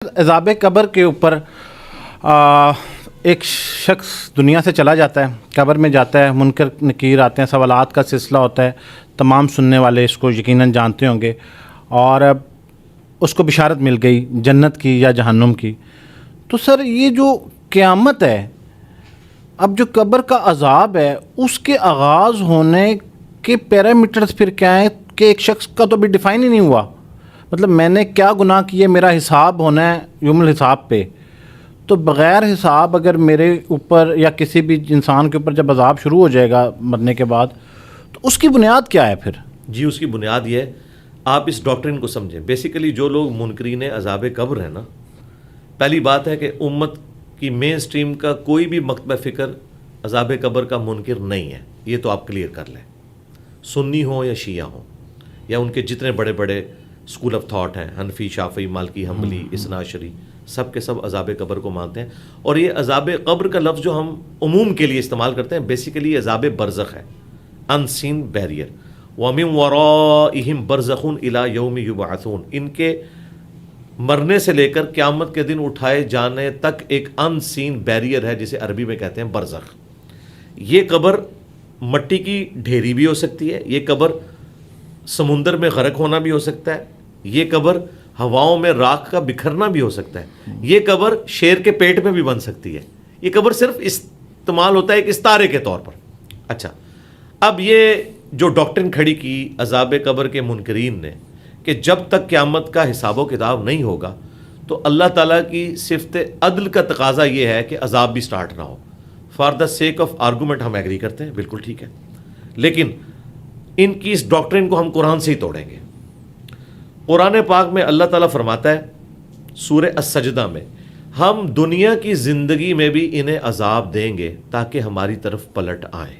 عذاب قبر کے اوپر ایک شخص دنیا سے چلا جاتا ہے، قبر میں جاتا ہے، منکر نکیر آتے ہیں، سوالات کا سلسلہ ہوتا ہے، تمام سننے والے اس کو یقیناً جانتے ہوں گے، اور اس کو بشارت مل گئی جنت کی یا جہنم کی۔ تو سر یہ جو قیامت ہے، اب جو قبر کا عذاب ہے اس کے آغاز ہونے کے پیرامیٹرز پھر کیا ہیں کہ ایک شخص کا تو بھی ڈیفائن ہی نہیں ہوا، مطلب میں نے کیا گناہ کیے، میرا حساب ہونا ہے یوم الحساب پہ، تو بغیر حساب اگر میرے اوپر یا کسی بھی انسان کے اوپر جب عذاب شروع ہو جائے گا مرنے کے بعد، تو اس کی بنیاد کیا ہے پھر؟ جی اس کی بنیاد یہ ہے، آپ اس ڈاکٹرین کو سمجھیں۔ بیسیکلی جو لوگ منکرین عذاب قبر ہیں نا، پہلی بات ہے کہ امت کی مین سٹریم کا کوئی بھی مکتبہ فکر عذاب قبر کا منکر نہیں ہے، یہ تو آپ کلیئر کر لیں، سنی ہوں یا شیعہ ہوں یا ان کے جتنے بڑے بڑے اسکول آف تھاٹ ہیں، حنفی، شافعی، مالکی، حنبلی، اثنا عشری، سب کے سب عذاب قبر کو مانتے ہیں۔ اور یہ عذاب قبر کا لفظ جو ہم عموم کے لیے استعمال کرتے ہیں، بیسیکلی عذاب برزخ ہے، ان سین بیریئر۔ وَمِن وَرَائِهِمْ بَرْزَخٌ إِلَى يَوْمِ يُبْعَثُونَ، ان کے مرنے سے لے کر قیامت کے دن اٹھائے جانے تک ایک ان سین بیریئر ہے، جسے عربی میں کہتے ہیں برزخ۔ یہ قبر مٹی کی ڈھیری بھی ہو سکتی ہے، یہ قبر سمندر میں غرق ہونا بھی ہو سکتا ہے، یہ قبر ہواؤں میں راکھ کا بکھرنا بھی ہو سکتا ہے، یہ قبر شیر کے پیٹ میں بھی بن سکتی ہے، یہ قبر صرف استعمال ہوتا ہے ایک استارے کے طور پر۔ اچھا، اب یہ جو ڈاکٹرن کھڑی کی عذاب قبر کے منکرین نے کہ جب تک قیامت کا حساب و کتاب نہیں ہوگا تو اللہ تعالیٰ کی صفت عدل کا تقاضا یہ ہے کہ عذاب بھی سٹارٹ نہ ہو۔ For the sake of argument ہم ایگری کرتے ہیں، بالکل ٹھیک ہے، لیکن ان کی اس ڈاکٹرین کو ہم قرآن سے ہی توڑیں گے۔ قرآن پاک میں اللہ تعالیٰ فرماتا ہے سورہ السجدہ میں، ہم دنیا کی زندگی میں بھی انہیں عذاب دیں گے تاکہ ہماری طرف پلٹ آئیں۔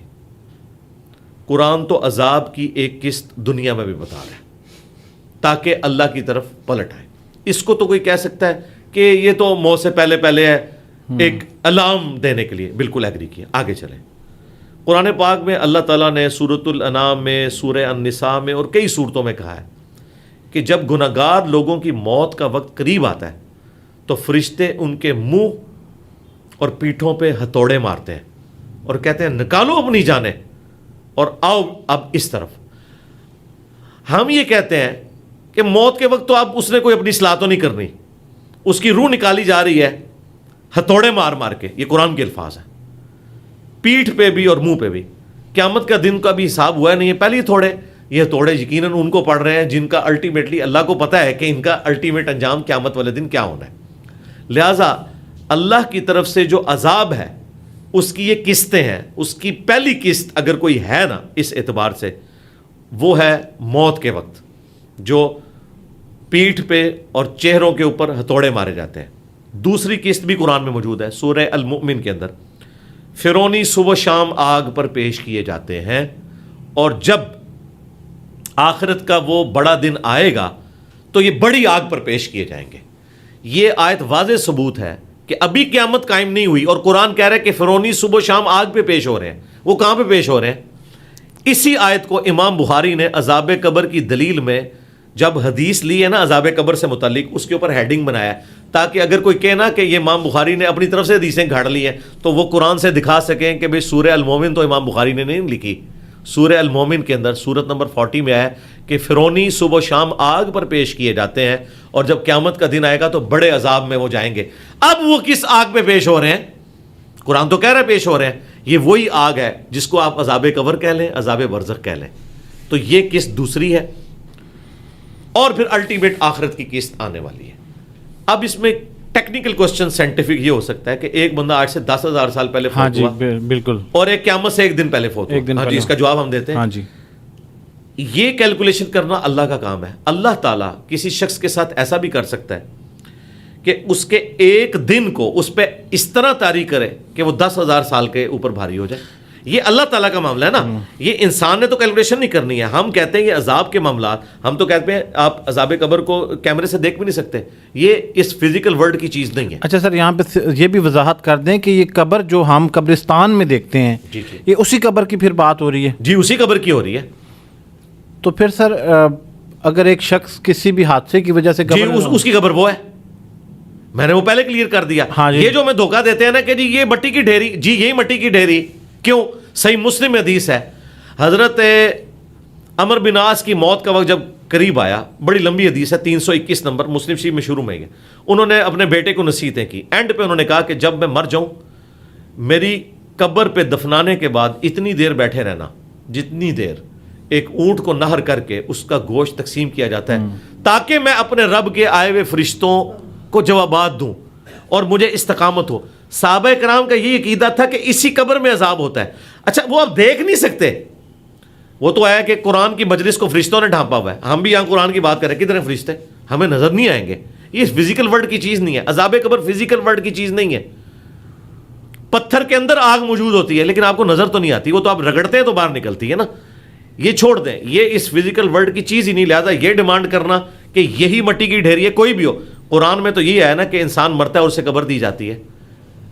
قرآن تو عذاب کی ایک قسط دنیا میں بھی بتا رہا ہے تاکہ اللہ کی طرف پلٹ آئے۔ اس کو تو کوئی کہہ سکتا ہے کہ یہ تو موت سے پہلے پہلے ہے، ایک الارم دینے کے لیے، بالکل ایگری کیا۔ آگے چلیں، قرآن پاک میں اللہ تعالیٰ نے سورۃ الانعام میں، سورہ النساء میں اور کئی صورتوں میں کہا ہے کہ جب گناہگار لوگوں کی موت کا وقت قریب آتا ہے تو فرشتے ان کے منہ اور پیٹھوں پہ ہتھوڑے مارتے ہیں اور کہتے ہیں نکالو اپنی جانیں اور آؤ اب اس طرف۔ ہم یہ کہتے ہیں کہ موت کے وقت تو اب اس نے کوئی اپنی اصلاح تو نہیں کرنی، اس کی روح نکالی جا رہی ہے ہتھوڑے مار مار کے، یہ قرآن کے الفاظ ہیں، پیٹھ پہ بھی اور منہ پہ بھی۔ قیامت کا دن کا بھی حساب ہوا نہیں ہے، پہلے تھوڑے یہ توڑے یقیناً ان کو پڑھ رہے ہیں جن کا الٹیمیٹلی اللہ کو پتہ ہے کہ ان کا الٹیمیٹ انجام قیامت والے دن کیا ہونا ہے۔ لہٰذا اللہ کی طرف سے جو عذاب ہے اس کی یہ قسطیں ہیں، اس کی پہلی قسط اگر کوئی ہے نا اس اعتبار سے، وہ ہے موت کے وقت جو پیٹھ پہ اور چہروں کے اوپر ہتھوڑے مارے جاتے ہیں۔ دوسری قسط بھی قرآن میں موجود ہے، سورہ المؤمن کے اندر، فرعونی صبح شام آگ پر پیش کیے جاتے ہیں، اور جب آخرت کا وہ بڑا دن آئے گا تو یہ بڑی آگ پر پیش کیے جائیں گے۔ یہ آیت واضح ثبوت ہے کہ ابھی قیامت قائم نہیں ہوئی اور قرآن کہہ رہا ہے کہ فرعونی صبح شام آگ پہ پیش ہو رہے ہیں۔ وہ کہاں پہ پیش ہو رہے ہیں؟ اسی آیت کو امام بخاری نے عذاب قبر کی دلیل میں جب حدیث لی ہے نا عذاب قبر سے متعلق، اس کے اوپر ہیڈنگ بنایا ہے تاکہ اگر کوئی کہنا کہ یہ امام بخاری نے اپنی طرف سے حدیثیں گھاڑ لی ہیں تو وہ قرآن سے دکھا سکیں کہ بھئی سورہ المومن تو امام بخاری نے نہیں لکھی۔ سورہ المومن کے اندر سورت نمبر 40 میں آیا کہ فرعونی صبح و شام آگ پر پیش کیے جاتے ہیں اور جب قیامت کا دن آئے گا تو بڑے عذاب میں وہ جائیں گے۔ اب وہ کس آگ پہ پیش ہو رہے ہیں؟ قرآن تو کہہ رہا ہے پیش ہو رہے ہیں، یہ وہی آگ ہے جس کو آپ عذاب قبر کہہ لیں، عذاب برزخ کہہ لیں۔ تو یہ قسط دوسری ہے، اور پھر الٹیمیٹ آخرت کی قسط آنے والی ہے۔ اب اس میں ٹیکنیکل کوسچن سائنٹیفک یہ ہو سکتا ہے کہ ایک بندہ آج سے 10,000 سال پہلے فوت ہوا، بالکل، اور اور ایک قیامت سے ایک دن پہلے فوت ہوا۔ ہاں جی، اس کا جواب ہم دیتے ہیں۔ ہاں جی، یہ کیلکولیشن کرنا اللہ کا کام ہے۔ اللہ تعالیٰ کسی شخص کے ساتھ ایسا بھی کر سکتا ہے کہ اس کے ایک دن کو اس پہ اس طرح طاری کرے کہ وہ 10,000 سال کے اوپر بھاری ہو جائے۔ یہ اللہ تعالیٰ کا معاملہ ہے نا، یہ انسان نے تو کیلکولیشن نہیں کرنی ہے۔ ہم کہتے ہیں یہ عذاب کے معاملات، ہم تو کہتے ہیں آپ عذاب قبر کو کیمرے سے دیکھ بھی نہیں سکتے، یہ اس فزیکل ورلڈ کی چیز نہیں ہے۔ اچھا سر، یہاں پہ یہ بھی وضاحت کر دیں کہ یہ قبر جو ہم قبرستان میں دیکھتے ہیں، جی جی یہ اسی قبر کی پھر بات ہو رہی ہے؟ جی اسی قبر کی ہو رہی ہے۔ تو پھر سر اگر ایک شخص کسی بھی حادثے کی وجہ سے جی اس کی قبر وہ ہے، میں نے وہ پہلے کلیئر کر دیا. یہ جو میں دھوکہ دیتے ہیں نا کہ جی یہ مٹی کی ڈھیری, جی یہی مٹی کی ڈھیری, کیوں؟ صحیح مسلم حدیث ہے, حضرت عمر بن عاص کی موت کا وقت جب قریب آیا, بڑی لمبی حدیث ہے, 321 نمبر مسلم شریف میں شروع میں ہے, انہوں نے اپنے بیٹے کو نصیحتیں کی. اینڈ پہ انہوں نے کہا کہ جب میں مر جاؤں میری قبر پہ دفنانے کے بعد اتنی دیر بیٹھے رہنا جتنی دیر ایک اونٹ کو نہر کر کے اس کا گوشت تقسیم کیا جاتا ہے, تاکہ میں اپنے رب کے آئے ہوئے فرشتوں کو جوابات دوں اور مجھے استقامت ہو. صحابہ کرام کا یہ عقیدہ تھا کہ اسی قبر میں عذاب ہوتا ہے. اچھا وہ آپ دیکھ نہیں سکتے, وہ تو آیا کہ قرآن کی مجلس کو فرشتوں نے ڈھانپا ہوا ہے, ہم بھی یہاں قرآن کی بات کر رہے ہیں, کدھر ہیں فرشتے؟ ہمیں نظر نہیں آئیں گے. یہ فزیکل ورلڈ کی چیز نہیں ہے, عذاب قبر فزیکل ورلڈ کی چیز نہیں ہے. پتھر کے اندر آگ موجود ہوتی ہے لیکن آپ کو نظر تو نہیں آتی, وہ تو آپ رگڑتے ہیں تو باہر نکلتی ہے نا. یہ چھوڑ دیں, یہ اس فزیکل ورلڈ کی چیز ہی نہیں. لہٰذا یہ ڈیمانڈ کرنا کہ یہی مٹی کی ڈھیری ہے, کوئی بھی ہو, قرآن میں تو یہ ہے نا کہ انسان مرتا ہے اور اسے قبر دی جاتی ہے.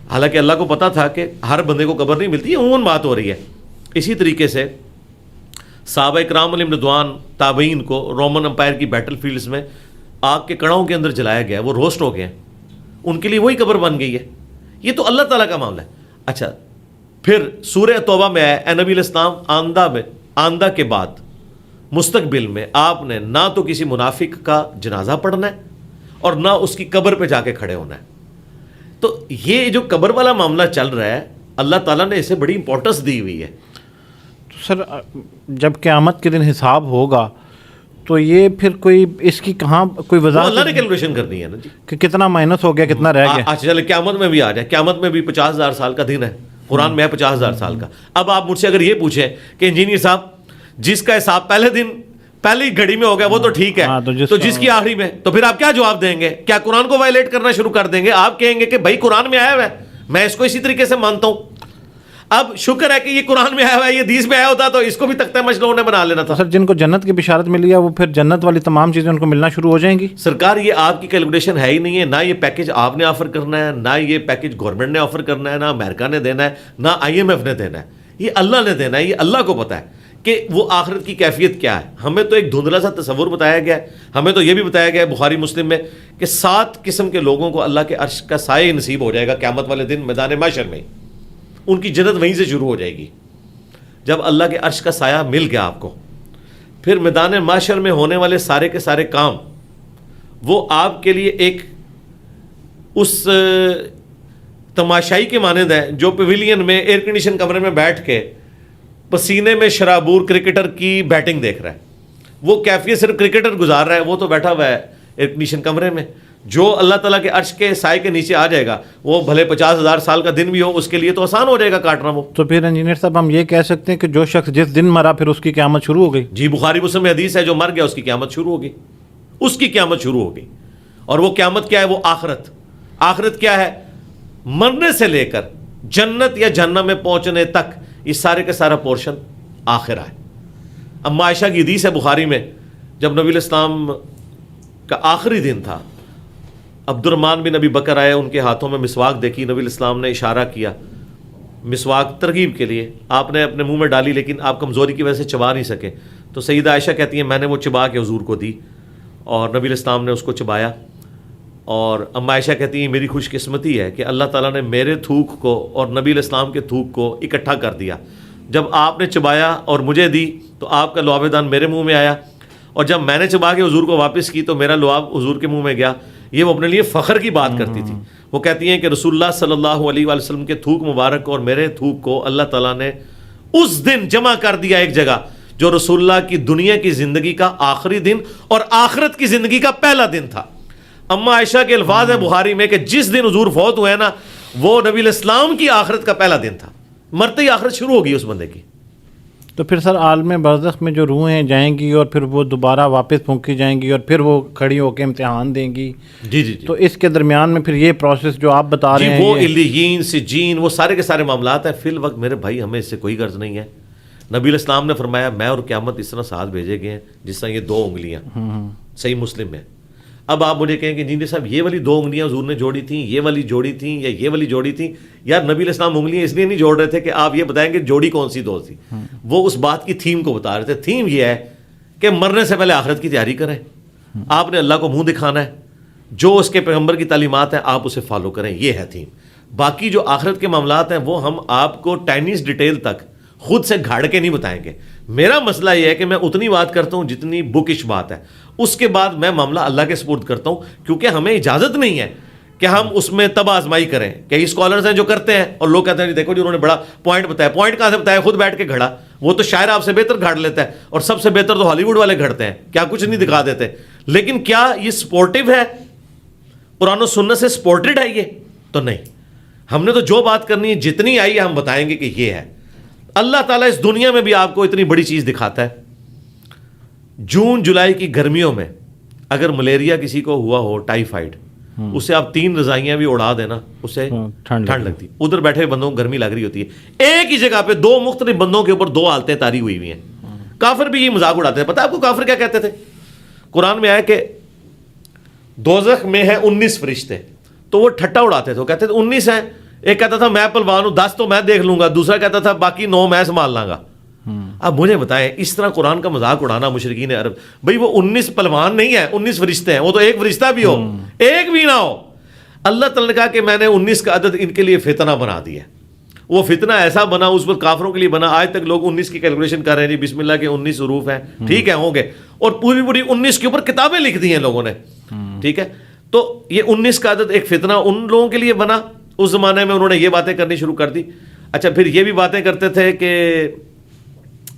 حالانکہ اللہ کو پتا تھا کہ ہر بندے کو قبر نہیں ملتی, یہ عموماً بات ہو رہی ہے. اسی طریقے سے صحابہ کرام علیہم رضوان تابعین کو رومن امپائر کی بیٹل فیلڈز میں آگ کے کڑاؤں کے اندر جلایا گیا, وہ روسٹ ہو گئے ہیں, ان کے لیے وہی قبر بن گئی ہے. یہ تو اللہ تعالیٰ کا معاملہ ہے. اچھا پھر سورہ توبہ میں آیا, اے نبی علیہ السلام آندہ کے بعد مستقبل میں آپ نے نہ تو کسی منافق کا جنازہ پڑھنا ہے اور نہ اس کی قبر پہ جا کے کھڑے ہونا ہے. تو یہ جو قبر والا معاملہ چل رہا ہے, اللہ تعالیٰ نے اسے بڑی امپورٹنس دی ہوئی ہے. تو سر جب قیامت کے دن حساب ہوگا تو یہ پھر کوئی اس کی کہاں کوئی وضاحت اللہ نے کیلکولیشن کرنی ہے نا جی, کہ کتنا مائنس ہو گیا, کتنا رہ گیا. اچھا چلے قیامت میں بھی آ جائے, قیامت میں بھی 50,000 سال کا دن ہے, قرآن میں ہے 50,000 سال کا. اب آپ مجھ سے اگر یہ پوچھیں کہ انجینئر صاحب جس کا حساب پہلے دن پہلی گھڑی میں ہو گیا وہ تو ٹھیک ہے, تو جس کی آخری میں, تو پھر آپ کیا جواب دیں گے؟ کیا قرآن کو وائلیٹ کرنا شروع کر دیں گے؟ آپ کہیں گے کہ بھائی قرآن میں آیا ہوا ہے, میں اس کو اسی طریقے سے مانتا ہوں. اب شکر ہے کہ یہ قرآن میں آیا ہوا ہے, یہ حدیث میں آیا ہوتا تو اس کو بھی تختہ مشلوں نے بنا لینا تھا. سر جن کو جنت کی بشارت ملی ہے وہ پھر جنت والی تمام چیزیں ان کو ملنا شروع ہو جائیں گی؟ سرکار یہ آپ کی کیلکولیشن ہے ہی نہیں ہے, نہ یہ پیکج آپ نے آفر کرنا ہے, نہ یہ پیکج گورنمنٹ نے آفر کرنا ہے, نہ امریکہ نے دینا ہے, نہ IMF نے دینا ہے, یہ اللہ نے دینا ہے. یہ اللہ کو پتا ہے کہ وہ آخرت کی کیفیت کیا ہے. ہمیں تو ایک دھندلا سا تصور بتایا گیا ہے, ہمیں تو یہ بھی بتایا گیا ہے بخاری مسلم میں کہ 7 قسم کے لوگوں کو اللہ کے عرش کا سایہ نصیب ہو جائے گا قیامت والے دن میدان محشر میں. ان کی جنت وہیں سے شروع ہو جائے گی. جب اللہ کے عرش کا سایہ مل گیا آپ کو, پھر میدان محشر میں ہونے والے سارے کے سارے کام وہ آپ کے لیے ایک اس تماشائی کے مانند ہے جو پیویلین میں ایئر کنڈیشن کمرے میں بیٹھ کے پسینے میں شرابور کرکٹر کی بیٹنگ دیکھ رہا ہے. وہ کیفیت صرف کرکٹر گزار رہا ہے, وہ تو بیٹھا ہوا ہے ایئر کنڈیشن کمرے میں. جو اللہ تعالیٰ کے عرش کے سائے کے نیچے آ جائے گا, وہ بھلے 50,000 سال کا دن بھی ہو, اس کے لیے تو آسان ہو جائے گا کاٹنا. وہ تو پھر انجینئر صاحب ہم یہ کہہ سکتے ہیں کہ جو شخص جس دن مرا پھر اس کی قیامت شروع ہو گئی؟ جی بخاری مسلم میں حدیث ہے, جو مر گیا اس کی قیامت شروع ہوگی, اس کی قیامت شروع ہوگی. اور وہ قیامت کیا ہے؟ وہ آخرت. آخرت کیا ہے؟ مرنے سے لے کر جنت یا جہنم میں پہنچنے تک یہ سارے کا سارا پورشن آخرہ ہے. اما عائشہ کی حدیث ہے بخاری میں, جب نبی علیہ السلام کا آخری دن تھا, عبد الرحمن بن ابی بکر آئے, ان کے ہاتھوں میں مسواک دیکھی, نبی علیہ السلام نے اشارہ کیا مسواک ترغیب کے لیے, آپ نے اپنے منہ میں ڈالی لیکن آپ کمزوری کی وجہ سے چبا نہیں سکے. تو سیدہ عائشہ کہتی ہیں میں نے وہ چبا کے حضور کو دی اور نبی علیہ السلام نے اس کو چبایا. اور اما عائشہ کہتی ہیں میری خوش قسمتی ہے کہ اللہ تعالیٰ نے میرے تھوک کو اور نبی علیہ السلام کے تھوک کو اکٹھا کر دیا. جب آپ نے چبایا اور مجھے دی تو آپ کا لعاب دان میرے منہ میں آیا, اور جب میں نے چبا کے حضور کو واپس کی تو میرا لعاب حضور کے منہ میں گیا. یہ وہ اپنے لیے فخر کی بات کرتی تھی. وہ کہتی ہیں کہ رسول اللہ صلی اللہ علیہ وآلہ وسلم کے تھوک مبارک اور میرے تھوک کو اللہ تعالیٰ نے اس دن جمع کر دیا ایک جگہ, جو رسول اللہ کی دنیا کی زندگی کا آخری دن اور آخرت کی زندگی کا پہلا دن تھا. اما عائشہ کے الفاظ ہیں بخاری میں کہ جس دن حضور فوت ہوئے نا, وہ نبی علیہ السلام کی آخرت کا پہلا دن تھا. مرتے ہی آخرت شروع ہوگی اس بندے کی. تو پھر سر عالم برزخ میں جو روحیں جائیں گی اور پھر وہ دوبارہ واپس پھونکی جائیں گی اور پھر وہ کھڑی ہو کے امتحان دیں گی. جی جی. تو اس کے درمیان میں پھر یہ پروسیس جو آپ بتا رہے ہیں, وہ علیین سجین وہ سارے کے سارے معاملات ہیں. فی الوقت میرے بھائی ہمیں اس سے کوئی غرض نہیں ہے. نبی علیہ السلام نے فرمایا میں اور قیامت اس طرح ساتھ بھیجے گئے ہیں جس طرح یہ 2 انگلیاں. صحیح مسلم میں. اب آپ مجھے کہیں کہ انجینئر صاحب یہ والی 2 انگلیاں حضور نے جوڑی تھیں, یہ والی جوڑی تھیں یا یہ والی جوڑی تھیں. یار نبی علیہ السلام انگلیاں اس لیے نہیں جوڑ رہے تھے کہ آپ یہ بتائیں کہ جوڑی کون سی 2 تھی. وہ اس بات کی تھیم کو بتا رہے تھے. تھیم یہ ہے کہ مرنے سے پہلے آخرت کی تیاری کریں. آپ نے اللہ کو منہ دکھانا ہے, جو اس کے پیغمبر کی تعلیمات ہیں آپ اسے فالو کریں، یہ ہے تھیم. باقی جو آخرت کے معاملات ہیں وہ ہم آپ کو ٹائنیز ڈیٹیل تک خود سے گھاڑ کے نہیں بتائیں گے. میرا مسئلہ یہ ہے کہ میں اتنی بات کرتا ہوں جتنی بکش بات ہے، اس کے بعد میں معاملہ اللہ کے سپرد کرتا ہوں، کیونکہ ہمیں اجازت نہیں ہے کہ ہم اس میں تب آزمائی کریں. کئی اسکالرز ہیں جو کرتے ہیں اور لوگ کہتے ہیں دیکھو جی انہوں نے بڑا پوائنٹ بتایا. پوائنٹ کہاں سے بتایا؟ خود بیٹھ کے گھڑا. وہ تو شاعر آپ سے بہتر گھاڑ لیتا ہے، اور سب سے بہتر تو ہالی ووڈ والے گھڑتے ہیں، کیا کچھ نہیں دکھا دیتے. لیکن کیا یہ سپورٹیو ہے؟ قرآن و سنت سے سپورٹڈ ہے یہ؟ تو نہیں. ہم نے تو جو بات کرنی ہے جتنی آئی ہے ہم بتائیں گے کہ یہ ہے. اللہ تعالیٰ اس دنیا میں بھی آپ کو اتنی بڑی چیز دکھاتا ہے. جون جولائی کی گرمیوں میں اگر ملیریا کسی کو ہوا ہو، ٹائیفائڈ، اسے آپ 3 رضائیاں بھی اڑا دینا اسے ٹھنڈ لگتی. ادھر بیٹھے بندوں کو گرمی لگ رہی ہوتی ہے. ایک ہی جگہ پہ 2 مختلف بندوں کے اوپر 2 حالتیں طاری ہوئی ہوئی ہیں. کافر بھی یہ مذاق اڑاتے ہیں. پتہ ہے آپ کو کافر کیا کہتے تھے؟ قرآن میں آیا کہ دوزخ میں ہے 19 فرشتے، تو وہ ٹھٹا اڑاتے تھے. وہ کہتے تھے 19 ہیں. ایک کہتا تھا میں پلوان ہوں، 10 تو میں دیکھ لوں گا. دوسرا کہتا تھا باقی 9 میں سنبھال لاں گا. اب مجھے بتائیں اس طرح قرآن کا مذاق اڑانا مشرکین عرب، بھئی وہ 19 پلوان نہیں ہے، 19 فرشتے ہیں. وہ تو ایک فرشتہ بھی ہو، ایک بھی نہ ہو. اللہ تعالیٰ نے کہا کہ میں نے 19 کا عدد ان کے لیے فتنہ بنا دیا. وہ فتنہ ایسا بنا، اس پر کافروں کے لیے بنا. آج تک لوگ 19 کی کیلکولیشن کر رہے ہیں، جی بسم اللہ کے 19 حروف ہیں، ٹھیک ہے ہوں گے، اور پوری 19 کے اوپر کتابیں لکھ دی ہیں لوگوں نے. ٹھیک ہے، تو یہ 19 کا عدد ایک فتنہ ان لوگوں کے لیے بنا. اس زمانے میں انہوں نے یہ باتیں کرنی شروع کر دی. اچھا پھر یہ بھی باتیں کرتے تھے کہ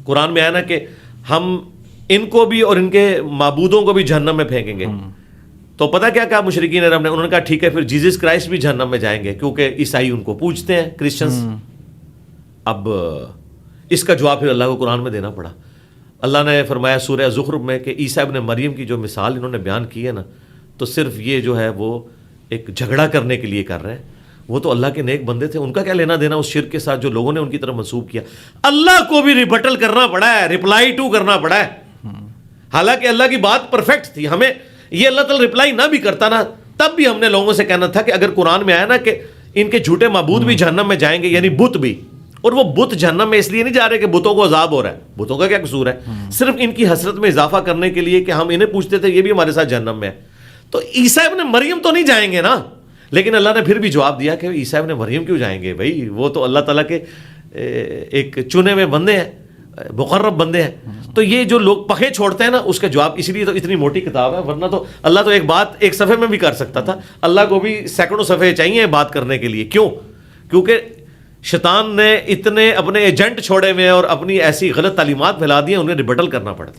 قرآن میں آیا نا کہ ہم ان کو بھی اور ان کے معبودوں کو بھی جہنم میں پھینکیں گے. تو پتہ کیا کہا مشرکین عرب نے؟ انہوں نے کہا ٹھیک ہے پھر جیزس کرائسٹ بھی جہنم میں جائیں گے، کیونکہ عیسائی ان کو پوجتے ہیں، کرسچنز. اب اس کا جواب پھر اللہ کو قرآن میں دینا پڑا. اللہ نے فرمایا سورہ زخرف میں کہ عیسیٰ ابن مریم کی جو مثال انہوں نے بیان کی ہے نا، تو صرف یہ جو ہے وہ ایک جھگڑا کرنے کے لیے کر رہے ہیں. وہ تو اللہ کے نیک بندے تھے، ان کا کیا لینا دینا اس شرک کے ساتھ جو لوگوں نے ان کی طرف منسوب کیا. اللہ کو بھی ریبٹل کرنا پڑا ہے، ریپلائی ٹو کرنا پڑا ہے. حالانکہ اللہ کی بات پرفیکٹ تھی. ہمیں یہ اللہ تعالیٰ ریپلائی نہ بھی کرتا نا، تب بھی ہم نے لوگوں سے کہنا تھا کہ اگر قرآن میں آیا نا کہ ان کے جھوٹے معبود بھی جہنم میں جائیں گے، یعنی بت بھی، اور وہ بت جہنم میں اس لیے نہیں جا رہے کہ بتوں کو عذاب ہو رہا ہے. بتوں کا کیا قصور ہے؟ صرف ان کی حسرت میں اضافہ کرنے کے لیے کہ ہم انہیں پوچھتے تھے یہ بھی ہمارے ساتھ جہنم میں ہے. تو عیسیٰ ابن مریم تو نہیں جائیں گے نا. لیکن اللہ نے پھر بھی جواب دیا کہ عیسیٰ ابن مریم کیوں جائیں گے؟ بھائی وہ تو اللہ تعالیٰ کے ایک چنے ہوئے بندے ہیں، مقرب بندے ہیں. تو یہ جو لوگ پخے چھوڑتے ہیں نا، اس کا جواب اسی لیے تو اتنی موٹی کتاب ہے. ورنہ تو اللہ تو ایک بات ایک صفحے میں بھی کر سکتا تھا. اللہ کو بھی سینکڑوں صفحے چاہیے بات کرنے کے لیے. کیوں؟ کیونکہ شیطان نے اتنے اپنے ایجنٹ چھوڑے ہوئے ہیں اور اپنی ایسی غلط تعلیمات پھیلا دی ہیں، انہیں ریبٹل کرنا پڑتا ہے.